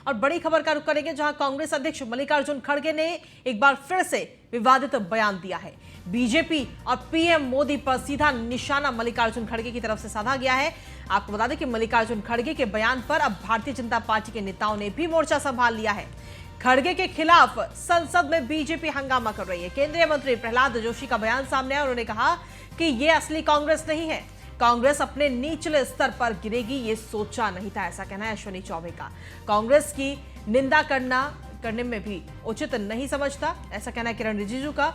और बड़ी खबर का रुख करेंगे, जहां कांग्रेस अध्यक्ष मल्लिकार्जुन खड़गे ने एक बार फिर से विवादित बयान दिया है। बीजेपी और पीएम मोदी पर सीधा निशाना मल्लिकार्जुन खड़गे की तरफ से साधा गया है। आपको बता दें कि मल्लिकार्जुन खड़गे के बयान पर अब भारतीय जनता पार्टी के नेताओं ने भी मोर्चा संभाल लिया है। खड़गे के खिलाफ संसद में बीजेपी हंगामा कर रही है। केंद्रीय मंत्री प्रहलाद जोशी का बयान सामने आया। उन्होंने कहा कि यह असली कांग्रेस नहीं है, कांग्रेस अपने निचले स्तर पर गिरेगी ये सोचा नहीं था, ऐसा कहना है अश्विनी चौबे का। कांग्रेस की निंदा करने में भी उचित नहीं समझता, ऐसा कहना है किरण रिजिजू का।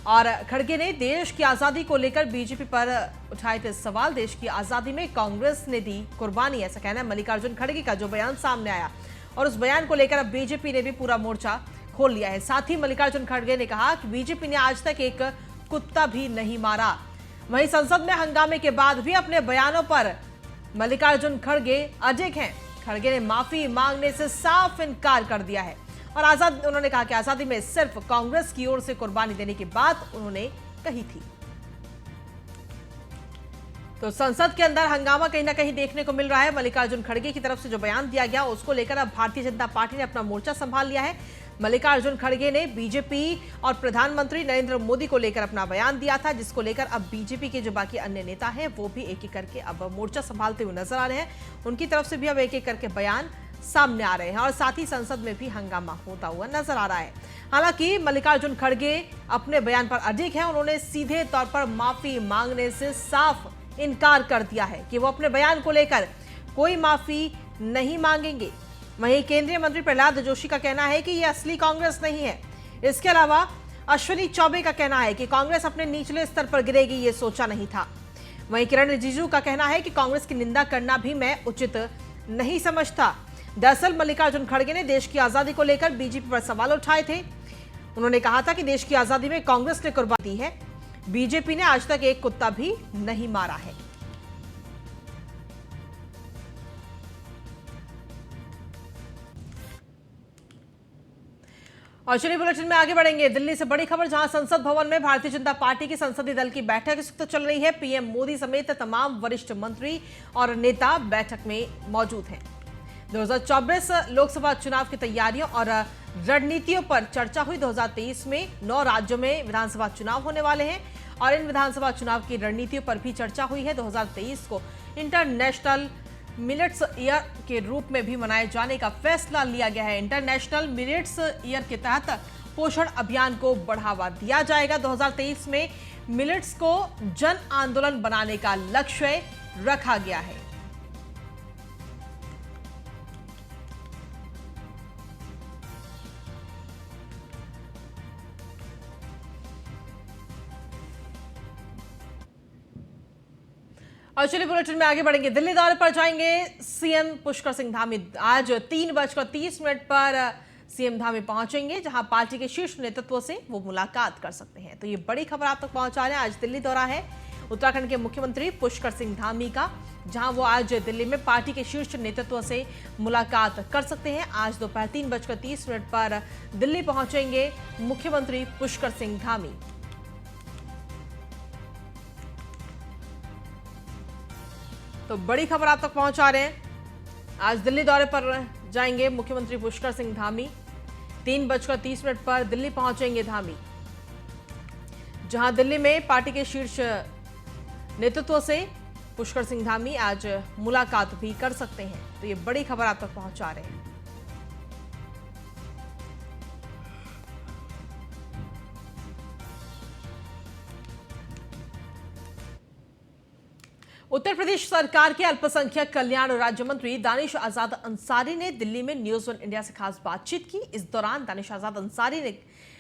और खड़गे ने देश की आजादी को लेकर बीजेपी पर उठाए थे सवाल। देश की आजादी में कांग्रेस ने दी कुर्बानी, ऐसा कहना है मल्लिकार्जुन खड़गे का, जो बयान सामने आया। और उस बयान को लेकर अब बीजेपी ने भी पूरा मोर्चा खोल लिया है। साथ ही मल्लिकार्जुन खड़गे ने कहा कि बीजेपी ने आज तक एक कुत्ता भी नहीं मारा। वहीं संसद में हंगामे के बाद भी अपने बयानों पर मल्लिकार्जुन खड़गे अडिग हैं। खड़गे ने माफी मांगने से साफ इनकार कर दिया है और उन्होंने कहा कि आजादी में सिर्फ कांग्रेस की ओर से कुर्बानी देने की बात उन्होंने कही थी। तो संसद के अंदर हंगामा कहीं ना कहीं देखने को मिल रहा है। मल्लिकार्जुन खड़गे की तरफ से जो बयान दिया गया उसको लेकर अब भारतीय जनता पार्टी ने अपना मोर्चा संभाल लिया है। मल्लिकार्जुन खड़गे ने बीजेपी और प्रधानमंत्री नरेंद्र मोदी को लेकर अपना बयान दिया था, जिसको लेकर अब बीजेपी के जो बाकी अन्य नेता हैं वो भी एक एक करके अब मोर्चा संभालते हुए नजर आ रहे हैं। उनकी तरफ से भी अब एक एक करके बयान सामने आ रहे हैं और साथ ही संसद में भी हंगामा होता हुआ नजर आ रहा है। हालांकि मल्लिकार्जुन खड़गे अपने बयान पर अडिग हैं। उन्होंने सीधे तौर पर माफी मांगने से साफ इनकार कर दिया है कि वो अपने बयान को लेकर कोई माफी नहीं मांगेंगे। वहीं केंद्रीय मंत्री प्रहलाद जोशी का कहना है कि यह असली कांग्रेस नहीं है। इसके अलावा अश्विनी चौबे का कहना है कि कांग्रेस अपने निचले स्तर पर गिरेगी ये सोचा नहीं था। वहीं किरण रिजिजू का कहना है कि कांग्रेस की निंदा करना भी मैं उचित नहीं समझता। दरअसल मल्लिकार्जुन खड़गे ने देश की आजादी को लेकर बीजेपी पर सवाल उठाए थे। उन्होंने कहा था कि देश की आजादी में कांग्रेस ने कुर्बानी दी है, बीजेपी ने आज तक एक कुत्ता भी नहीं मारा है। और चलिए बुलेटिन में आगे बढ़ेंगे। दिल्ली से बड़ी खबर, जहां संसद भवन में भारतीय जनता पार्टी की संसदीय दल की बैठक इस वक्त चल रही है। पीएम मोदी समेत तमाम वरिष्ठ मंत्री और नेता बैठक में मौजूद हैं। 2024 लोकसभा चुनाव की तैयारियों और रणनीतियों पर चर्चा हुई। 2023 में 9 राज्यों में विधानसभा चुनाव होने वाले हैं और इन विधानसभा चुनाव की रणनीतियों पर भी चर्चा हुई है। 2023 को इंटरनेशनल मिलेट्स ईयर के रूप में भी मनाए जाने का फैसला लिया गया है। इंटरनेशनल मिलेट्स ईयर के तहत पोषण अभियान को बढ़ावा दिया जाएगा। 2023 में मिलेट्स को जन आंदोलन बनाने का लक्ष्य रखा गया है। और चलिए बुलेटिन में आगे बढ़ेंगे। दिल्ली दौरे पर जाएंगे सीएम पुष्कर सिंह धामी। आज 3:30 पर सीएम धामी पहुंचेंगे, जहां पार्टी के शीर्ष नेतृत्व से वो मुलाकात कर सकते हैं। तो ये बड़ी खबर आप तक पहुंचा रहे हैं। आज दिल्ली दौरा है उत्तराखंड के मुख्यमंत्री पुष्कर सिंह धामी का, जहां वो आज दिल्ली में पार्टी के शीर्ष नेतृत्व से मुलाकात कर सकते हैं। आज दोपहर 3:30 पर दिल्ली पहुंचेंगे मुख्यमंत्री पुष्कर सिंह धामी। तो बड़ी खबर आप तक पहुंचा रहे हैं। आज दिल्ली दौरे पर जाएंगे मुख्यमंत्री पुष्कर सिंह धामी। 3:30 पर दिल्ली पहुंचेंगे धामी, जहां दिल्ली में पार्टी के शीर्ष नेतृत्व से पुष्कर सिंह धामी आज मुलाकात भी कर सकते हैं। तो ये बड़ी खबर आप तक पहुंचा रहे हैं। उत्तर प्रदेश सरकार के अल्पसंख्यक कल्याण राज्य मंत्री दानिश आजाद अंसारी ने दिल्ली में न्यूज वन इंडिया से खास बातचीत की। इस दौरान दानिश आजाद अंसारी ने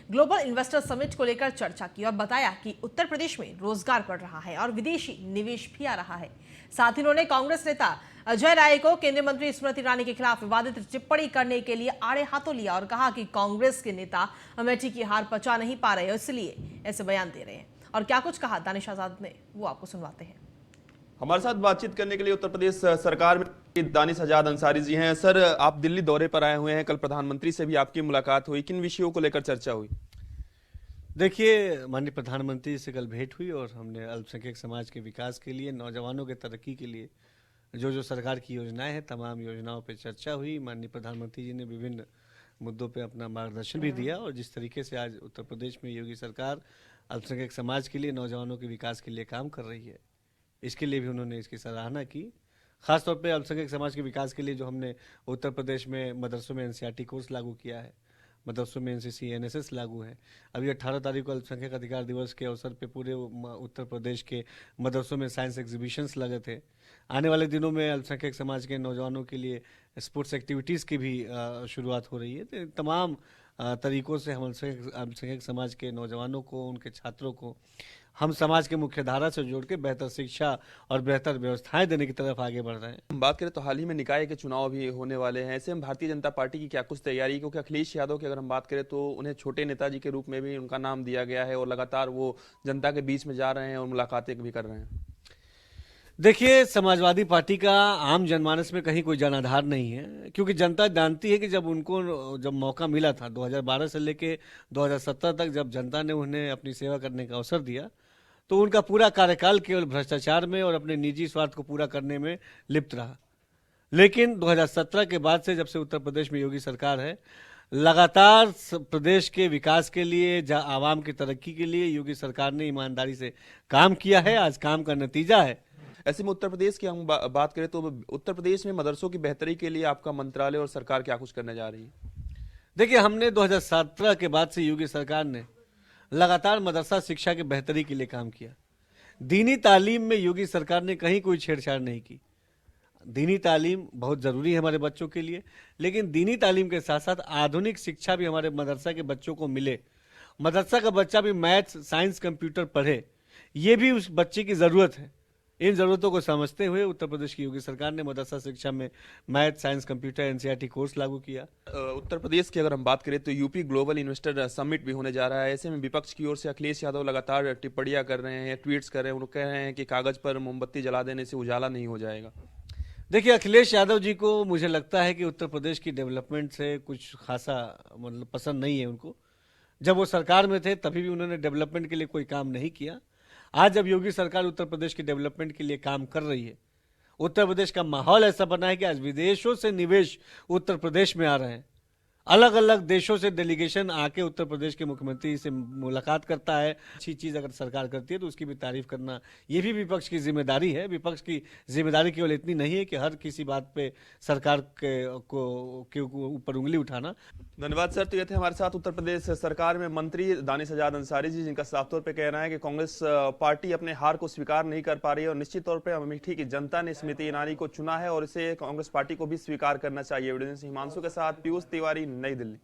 ग्लोबल इन्वेस्टर समिट को लेकर चर्चा की और बताया कि उत्तर प्रदेश में रोजगार बढ़ रहा है और विदेशी निवेश भी आ रहा है। साथ ही उन्होंने कांग्रेस नेता अजय राय को केंद्रीय मंत्री स्मृति ईरानी के खिलाफ विवादित टिप्पणी करने के लिए आड़े हाथों लिया और कहा कि कांग्रेस के नेता अमेठी की हार पचा नहीं पा रहे, इसलिए ऐसे बयान दे रहे हैं। और क्या कुछ कहा दानिश आजाद ने, वो आपको सुनवाते हैं। हमारे साथ बातचीत करने के लिए उत्तर प्रदेश सरकार में दानिश आजाद अंसारी जी हैं। सर, आप दिल्ली दौरे पर आए हुए हैं, कल प्रधानमंत्री से भी आपकी मुलाकात हुई, किन विषयों को लेकर चर्चा हुई? देखिए, माननीय प्रधानमंत्री से कल भेंट हुई और हमने अल्पसंख्यक समाज के विकास के लिए, नौजवानों के तरक्की के लिए जो सरकार की योजनाएं हैं तमाम योजनाओं पे चर्चा हुई। माननीय प्रधानमंत्री जी ने विभिन्न मुद्दों पे अपना मार्गदर्शन भी दिया और जिस तरीके से आज उत्तर प्रदेश में योगी सरकार अल्पसंख्यक समाज के लिए, नौजवानों के विकास के लिए काम कर रही है, इसके लिए भी उन्होंने इसकी सराहना की। खासतौर पे अल्पसंख्यक समाज के विकास के लिए जो हमने उत्तर प्रदेश में मदरसों में एनसीईआरटी कोर्स लागू किया है, मदरसों में एनसीसी एनएसएस लागू है। अभी 18 तारीख को अल्पसंख्यक अधिकार दिवस के अवसर पे पूरे उत्तर प्रदेश के मदरसों में साइंस एग्जीबिशंस लगे थे। आने वाले दिनों में अल्पसंख्यक समाज के नौजवानों के लिए स्पोर्ट्स एक्टिविटीज़ की भी शुरुआत हो रही है। तो तमाम तरीक़ों से हम अल्पसंख्यक समाज के नौजवानों को, उनके छात्रों को हम समाज के मुख्य धारा से जोड़ के बेहतर शिक्षा और बेहतर व्यवस्थाएं देने की तरफ आगे बढ़ रहे हैं। हम बात करें तो हाल ही में निकाय के चुनाव भी होने वाले हैं, ऐसे में भारतीय जनता पार्टी की क्या कुछ तैयारी? क्योंकि अखिलेश यादव की अगर हम बात करें तो उन्हें छोटे नेताजी के रूप में भी उनका नाम दिया गया है और लगातार वो जनता के बीच में जा रहे हैं और मुलाकातें भी कर रहे हैं। देखिए, समाजवादी पार्टी का आम जनमानस में कहीं कोई जनाधार नहीं है, क्योंकि जनता जानती है कि जब मौका मिला था 2012 से लेके 2017 तक, जब जनता ने उन्हें अपनी सेवा करने का अवसर दिया तो उनका पूरा कार्यकाल केवल भ्रष्टाचार में और अपने निजी स्वार्थ को पूरा करने में लिप्त रहा। लेकिन 2017 के बाद से, जब से उत्तर प्रदेश में योगी सरकार है, लगातार प्रदेश के विकास के लिए, आवाम की तरक्की के लिए योगी सरकार ने ईमानदारी से काम किया है। आज काम का नतीजा है। ऐसे में उत्तर प्रदेश की हम बात करें तो उत्तर प्रदेश में मदरसों की बेहतरी के लिए आपका मंत्रालय और सरकार क्या कुछ करने जा रही है? देखिए, हमने 2017 के बाद से योगी सरकार ने लगातार मदरसा शिक्षा की बेहतरी के लिए काम किया। दीनी तालीम में योगी सरकार ने कहीं कोई छेड़छाड़ नहीं की। दीनी तालीम बहुत ज़रूरी है हमारे बच्चों के लिए, लेकिन दीनी तालीम के साथ साथ आधुनिक शिक्षा भी हमारे मदरसा के बच्चों को मिले। मदरसा का बच्चा भी मैथ्स, साइंस, कंप्यूटर पढ़े, ये भी उस बच्चे की ज़रूरत है। इन ज़रूरतों को समझते हुए उत्तर प्रदेश की योगी सरकार ने मदरसा शिक्षा में math, science, computer, NCERT course लागू किया। उत्तर प्रदेश की अगर हम बात करें तो यूपी ग्लोबल इन्वेस्टर समिट भी होने जा रहा है। ऐसे में विपक्ष की ओर से अखिलेश यादव लगातार टिप्पणियां कर रहे हैं, ट्वीट्स कर रहे हैं, वो कह रहे हैं कि कागज पर मोमबत्ती जला देने से उजाला नहीं हो जाएगा। देखिए, अखिलेश यादव जी को मुझे लगता है कि उत्तर प्रदेश की डेवलपमेंट से कुछ खासा मतलब पसंद नहीं है उनको। जब वो सरकार में थे तभी भी उन्होंने डेवलपमेंट के लिए कोई काम नहीं किया। आज जब योगी सरकार उत्तर प्रदेश की डेवलपमेंट के लिए काम कर रही है, उत्तर प्रदेश का माहौल ऐसा बना है कि आज विदेशों से निवेश उत्तर प्रदेश में आ रहे हैं। अलग अलग देशों से डेलीगेशन आके उत्तर प्रदेश के मुख्यमंत्री से मुलाकात करता है। अच्छी चीज़ अगर सरकार करती है तो उसकी भी तारीफ करना, ये भी विपक्ष की जिम्मेदारी है। विपक्ष की जिम्मेदारी केवल इतनी नहीं है कि हर किसी बात पे सरकार के ऊपर उंगली उठाना। धन्यवाद सर। तो ये थे हमारे साथ उत्तर प्रदेश सरकार में मंत्री दानिश आजाद अंसारी जी, जिनका साफ तौर पे कहना है कि कांग्रेस पार्टी अपने हार को स्वीकार नहीं कर पा रही है और निश्चित तौर पे अमेठी की जनता ने स्मृति ईरानी को चुना है और इसे कांग्रेस पार्टी को भी स्वीकार करना चाहिए। वीडियो जर्नलिस्ट हिमांशु के साथ पीयूष तिवारी, नई दिल्ली।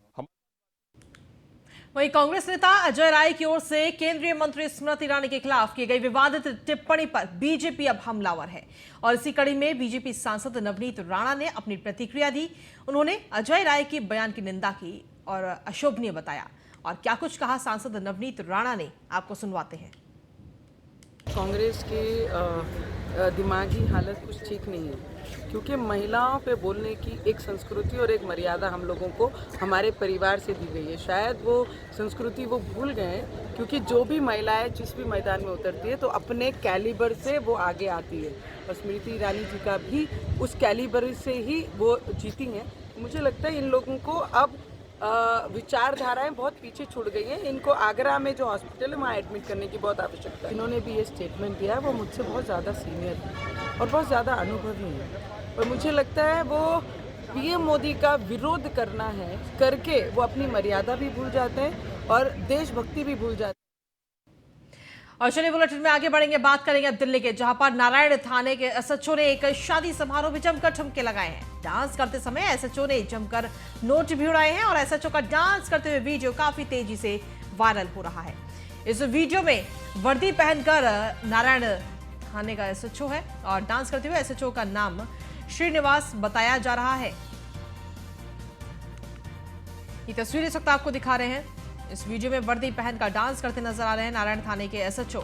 वहीं कांग्रेस नेता अजय राय की ओर से केंद्रीय मंत्री स्मृति ईरानी के खिलाफ की गई विवादित टिप्पणी पर बीजेपी अब हमलावर है और इसी कड़ी में बीजेपी सांसद नवनीत राणा ने अपनी प्रतिक्रिया दी। उन्होंने अजय राय के बयान की निंदा की और अशोभनीय बताया। और क्या कुछ कहा सांसद नवनीत राणा ने, आपको सुनवाते हैं। कांग्रेस की दिमागी हालत कुछ ठीक नहीं है, क्योंकि महिलाओं पे बोलने की एक संस्कृति और एक मर्यादा हम लोगों को हमारे परिवार से दी गई है। शायद वो संस्कृति वो भूल गए हैं, क्योंकि जो भी महिलाएं जिस भी मैदान में उतरती है तो अपने कैलिबर से वो आगे आती है और स्मृति ईरानी जी का भी उस कैलिबर से ही वो जीती हैं। मुझे लगता है इन लोगों को अब विचारधाराएं बहुत पीछे छूट गई हैं। इनको आगरा में जो हॉस्पिटल है वहाँ एडमिट करने की बहुत आवश्यकता है। इन्होंने भी ये स्टेटमेंट दिया है, वो मुझसे बहुत ज़्यादा सीनियर है और बहुत ज़्यादा अनुभवी है और मुझे लगता है वो पीएम मोदी का विरोध करना है करके वो अपनी मर्यादा भी भूल जाते हैं और देशभक्ति भी भूल जाते हैं। और चलिए बुलेटिन में आगे बढ़ेंगे, बात करेंगे अब दिल्ली के, जहां पर नारायण थाने के एसएचओ ने एक शादी समारोह में जमकर ठुमके लगाए हैं। डांस करते समय एसएचओ ने जमकर नोट भी उड़ाए हैं और एसएचओ का डांस करते हुए वीडियो काफी तेजी से वायरल हो रहा है। इस वीडियो में वर्दी पहनकर नारायण थाने का एसएचओ है और डांस करते हुए एसएचओ का नाम श्रीनिवास बताया जा रहा है। ये तस्वीर इस वक्त आपको दिखा रहे हैं। इस वीडियो में वर्दी पहनकर डांस करते नजर आ रहे हैं नारायण थाने के एसएचओ।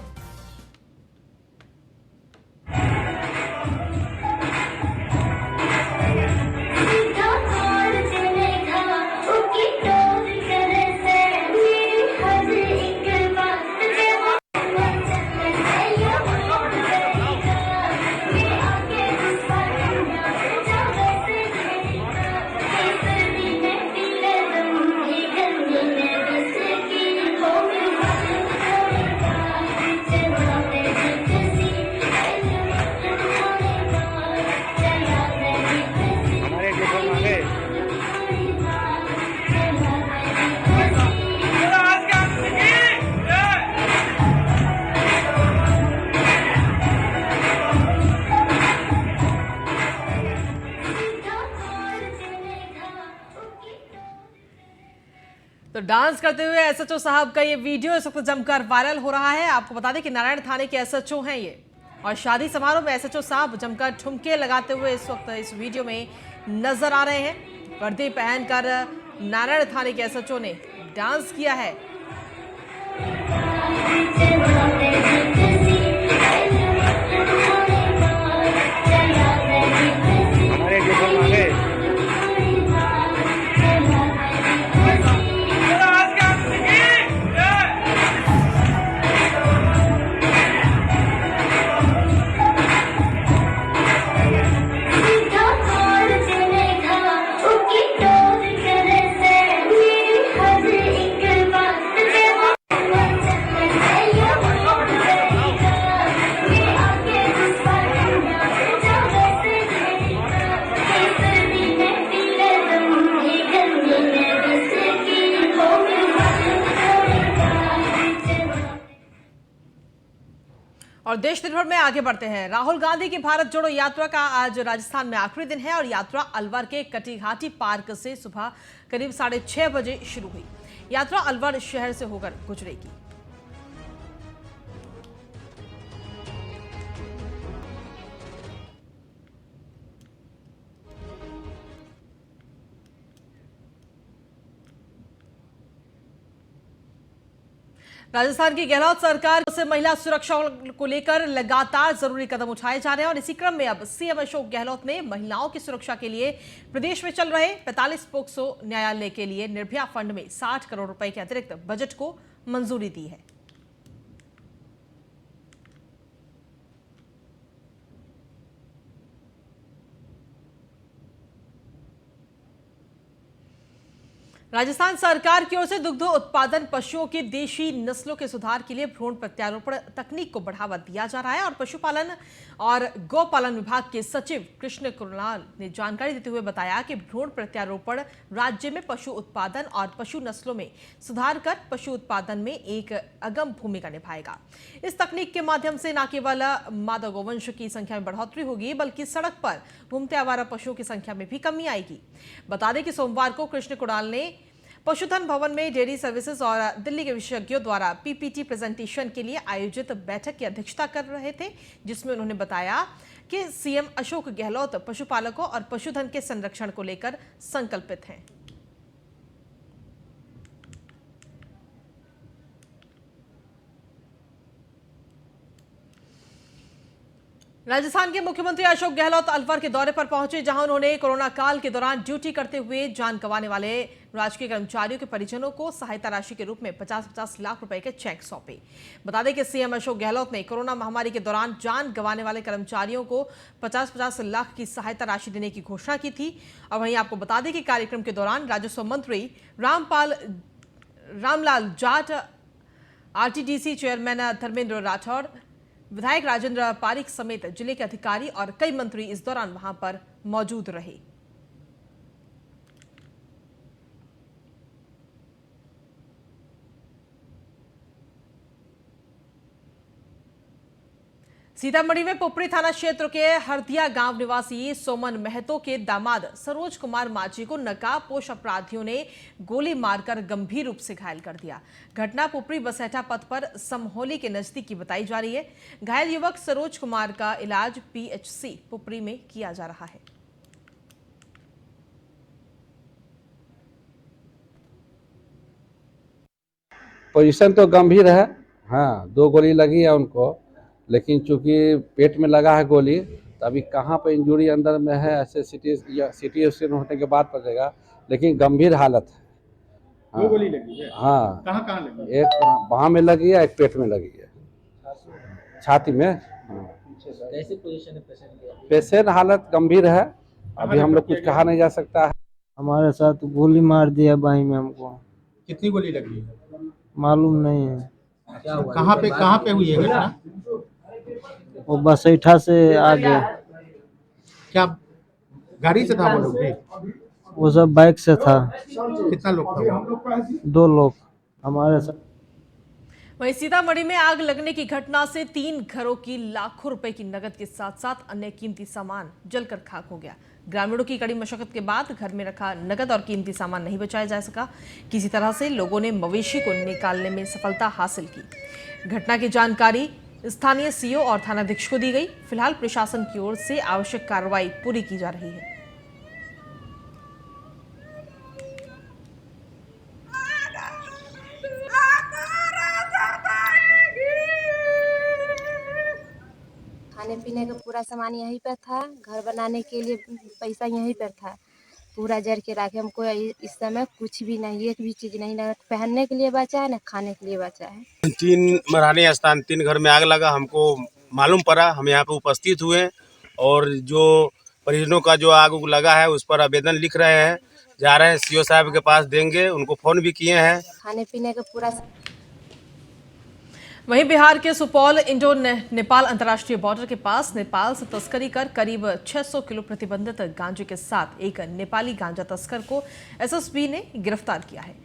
तो डांस करते हुए एसएचओ साहब का ये वीडियो इस वक्त जमकर वायरल हो रहा है। आपको बता दें कि नारायण थाने के एसएचओ हैं ये, और शादी समारोह में एसएचओ साहब जमकर ठुमके लगाते हुए इस वक्त इस वीडियो में नजर आ रहे हैं। वर्दी पहनकर नारायण थाने के एसएचओ ने डांस किया है। और देश निर्भर में आगे बढ़ते हैं। राहुल गांधी की भारत जोड़ो यात्रा का आज राजस्थान में आखिरी दिन है और यात्रा अलवर के कटिघाटी पार्क से सुबह करीब 6:30 बजे शुरू हुई। यात्रा अलवर शहर से होकर गुजरेगी। राजस्थान की गहलोत सरकार से महिला सुरक्षा को लेकर लगातार जरूरी कदम उठाए जा रहे हैं और इसी क्रम में अब सीएम अशोक गहलोत ने महिलाओं की सुरक्षा के लिए प्रदेश में चल रहे 45 पोक्सो न्यायालय के लिए निर्भया फंड में 60 करोड़ रुपए के अतिरिक्त बजट को मंजूरी दी है। राजस्थान सरकार की ओर से दुग्ध उत्पादन पशुओं की देशी नस्लों के सुधार के लिए भ्रूण प्रत्यारोपण तकनीक को बढ़ावा दिया जा रहा है और पशुपालन और गौपालन विभाग के सचिव कृष्ण कुणाल ने जानकारी देते हुए बताया कि भ्रूण प्रत्यारोपण राज्य में पशु उत्पादन और पशु नस्लों में सुधार कर पशु उत्पादन में एक अहम भूमिका निभाएगा। इस तकनीक के माध्यम से न केवल मादा गौवंश की संख्या में बढ़ोतरी होगी बल्कि सड़क पर घूमते आवारा पशुओं की संख्या में भी कमी आएगी। बता दें कि सोमवार को कृष्ण कुणाल ने पशुधन भवन में डेयरी सर्विसेज और दिल्ली के विशेषज्ञों द्वारा पीपीटी प्रेजेंटेशन के लिए आयोजित बैठक की अध्यक्षता कर रहे थे, जिसमें उन्होंने बताया कि सीएम अशोक गहलोत पशुपालकों और पशुधन के संरक्षण को लेकर संकल्पित हैं। राजस्थान के मुख्यमंत्री अशोक गहलोत अलवर के दौरे पर पहुंचे, जहां उन्होंने कोरोना काल के दौरान ड्यूटी करते हुए जान गंवाने वाले राजकीय कर्मचारियों के परिजनों को सहायता राशि के रूप में 50-50 लाख रुपए के चेक सौंपे। बता दें कि सीएम अशोक गहलोत ने कोरोना महामारी के दौरान जान गंवाने वाले कर्मचारियों को 50-50 लाख की सहायता राशि देने की घोषणा की थी। और वहीं आपको बता दें कि कार्यक्रम के दौरान राजस्व मंत्री रामलाल जाट, आरटीडीसी चेयरमैन धर्मेंद्र राठौड़, विधायक राजेंद्र पारिक समेत जिले के अधिकारी और कई मंत्री इस दौरान वहां पर मौजूद रहे। सीतामढ़ी में पुपरी थाना क्षेत्र के हरदिया गांव निवासी सोमन महतो के दामाद सरोज कुमार माझी को नकाबपोश अपराधियों ने गोली मारकर गंभीर रूप से घायल कर दिया। घटना पुपरी बसेठा पथ पर समहोली के नजदीक बताई जा रही है। घायल युवक सरोज कुमार का इलाज पीएचसी पुपरी में किया जा रहा है। पोजीशन तो गंभीर है, हाँ 2 गोली लगी है उनको, लेकिन चूंकि पेट में लगा है गोली तो अभी कहाँ पर इंजरी अंदर में है ऐसे सिटी स्कैन होने के बाद पड़ेगा, लेकिन गंभीर हालत है। हाँ, 2 गोली लगी है। हाँ, कहाँ लगी? एक बाह में लगी है, एक पेट में लगी है, छाती में। हाँ। कैसी पोजीशन है पेशेंट की? पेशेंट हालत गंभीर है, अभी हम लोग कुछ कहा नहीं जा सकता है। हमारे साथ गोली मार दिया बाई में हमको। कितनी गोली लगी है? मालूम नहीं है। कहाँ पे हुई है घटना? वो बसैठा से आगे। क्या गाड़ी से था वो लोग भी? वो सब बाइक से था। कितना लोग था? 2 लोग हमारे साथ। वहीं सीतामढ़ी में आग लगने की घटना से 3 घरों की लाखों रुपए की नकद के साथ साथ अन्य कीमती सामान जलकर खाक हो गया। ग्रामीणों की कड़ी मशक्कत के बाद घर में रखा नकद और कीमती सामान नहीं बचाया जा सका। किसी तरह से लोगों ने मवेशी को निकालने में सफलता हासिल की। घटना की जानकारी स्थानीय सीओ और थानाध्यक्ष को दी गई। फिलहाल प्रशासन की ओर से आवश्यक कार्रवाई पूरी की जा रही है। खाने पीने का पूरा सामान यहीं पर था, घर बनाने के लिए पैसा यहीं पर था, पूरा जर के रखे। हमको इस समय कुछ भी नहीं, एक भी चीज़ नहीं, ना पहनने के लिए बचा है ना खाने के लिए बचा है। 3 मरहानी स्थान 3 घर में आग लगा, हमको मालूम पड़ा, हम यहाँ पे उपस्थित हुए और जो परिजनों का जो आग लगा है उस पर आवेदन लिख रहे हैं, जा रहे हैं सीओ साहब के पास देंगे, उनको फोन भी किए हैं। खाने पीने का पूरा वहीं बिहार के सुपौल इंडो नेपाल अंतर्राष्ट्रीय बॉर्डर के पास नेपाल से तस्करी कर करीब 600 किलो प्रतिबंधित गांजे के साथ एक नेपाली गांजा तस्कर को एसएसबी ने गिरफ्तार किया है।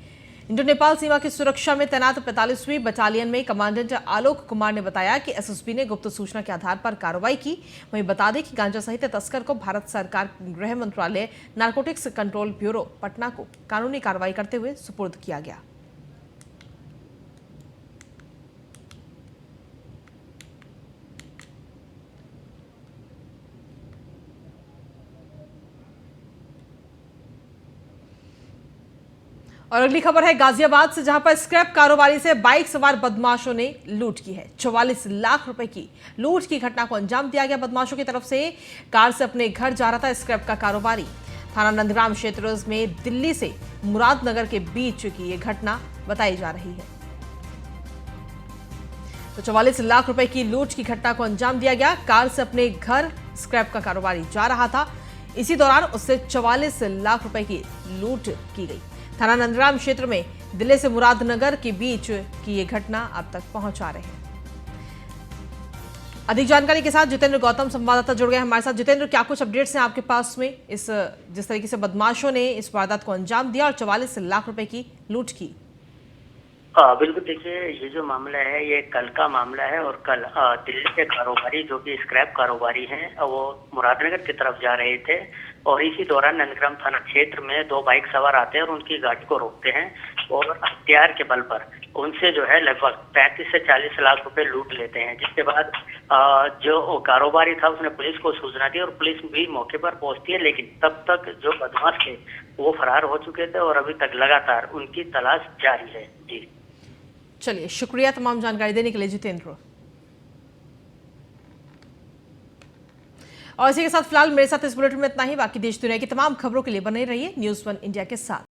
इंडो नेपाल सीमा की सुरक्षा में तैनात 45वीं बटालियन में कमांडेंट आलोक कुमार ने बताया कि एसएसबी ने गुप्त सूचना के आधार पर कार्रवाई की। वहीं बता दें कि गांजा सहित तस्कर को भारत सरकार गृह मंत्रालय नारकोटिक्स कंट्रोल ब्यूरो पटना को कानूनी कार्रवाई करते हुए सुपुर्द किया गया। और अगली खबर है गाजियाबाद से, जहां पर स्क्रैप कारोबारी से बाइक सवार बदमाशों ने लूट की है। 44 लाख रुपए की लूट की घटना को अंजाम दिया गया। बदमाशों की तरफ से कार से अपने घर जा रहा था स्क्रैप का कारोबारी। थाना नंदग्राम क्षेत्र में दिल्ली से मुरादनगर के बीच की ये घटना बताई जा रही है। तो 44 लाख रुपए की लूट की घटना को अंजाम दिया गया। कार से अपने घर स्क्रैप का कारोबारी जा रहा था, इसी दौरान उससे 44 लाख रुपए की लूट की गई। थाना नंदग्राम क्षेत्र में दिल्ली से मुरादनगर के बीच की ये घटना अब तक पहुंचा रहे हैं। अधिक जानकारी के साथ जितेंद्र गौतम संवाददाता जुड़ गए हमारे साथ। जितेंद्र, क्या कुछ अपडेट्स हैं आपके पास में इस जिस तरीके से बदमाशों ने इस वारदात को अंजाम दिया और 44 लाख रुपए की लूट की? बिल्कुल, देखिए ये जो मामला है ये कल का मामला है और कल दिल्ली के कारोबारी जो कि स्क्रैप कारोबारी हैं वो मुरादनगर की तरफ जा रहे थे और इसी दौरान नंदग्राम थाना क्षेत्र में 2 बाइक सवार आते हैं और उनकी गाड़ी को रोकते हैं और हथियार के बल पर उनसे जो है लगभग 35 से 40 लाख रुपए लूट लेते हैं। जिसके बाद जो कारोबारी था उसने पुलिस को सूचना दी और पुलिस भी मौके पर पहुंचती है, लेकिन तब तक जो बदमाश थे वो फरार हो चुके थे और अभी तक लगातार उनकी तलाश जारी है। जी चलिए, शुक्रिया तमाम जानकारी देने के लिए जितेंद्र। और इसी के साथ फिलहाल मेरे साथ इस बुलेटिन में इतना ही। बाकी देश दुनिया की तमाम खबरों के लिए बने रहिए न्यूज़ 1 इंडिया के साथ।